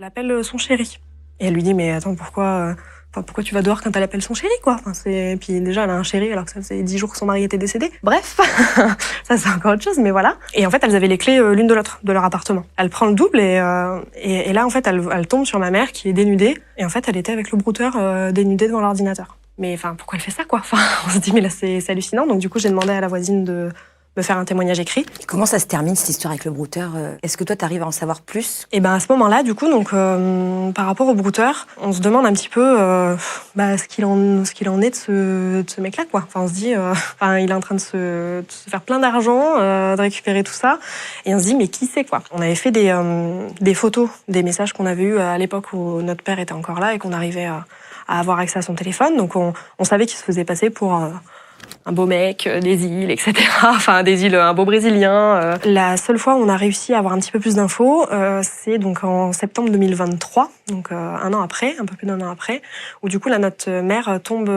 Elle appelle son chéri. Et elle lui dit, mais attends, pourquoi tu vas dehors quand elle appelle son chéri, quoi? Puis déjà, elle a un chéri alors que ça faisait 10 jours que son mari était décédé. Bref, ça c'est encore autre chose, mais voilà. Et en fait, elles avaient les clés l'une de l'autre, de leur appartement. Elle prend le double et là, en fait, elle tombe sur ma mère qui est dénudée. Et en fait, elle était avec le brouteur dénudé devant l'ordinateur. Mais pourquoi elle fait ça, quoi? On se dit, mais là, c'est hallucinant. Donc du coup, j'ai demandé à la voisine de me faire un témoignage écrit. Et comment ça se termine, cette histoire avec le brouteur? Est-ce que toi, tu arrives à en savoir plus? Et à ce moment-là, du coup, donc, par rapport au brouteur, on se demande un petit peu ce qu'il en est de ce mec-là, quoi. On se dit, il est en train de se faire plein d'argent, de récupérer tout ça. Et on se dit, mais qui c'est, quoi? On avait fait des photos, des messages qu'on avait eus à l'époque où notre père était encore là et qu'on arrivait à avoir accès à son téléphone. Donc, on savait qu'il se faisait passer pour un beau mec, des îles, etc. Des îles, un beau Brésilien. La seule fois où on a réussi à avoir un petit peu plus d'infos, c'est donc en septembre 2023, donc un an après, un peu plus d'un an après, où du coup, notre mère tombe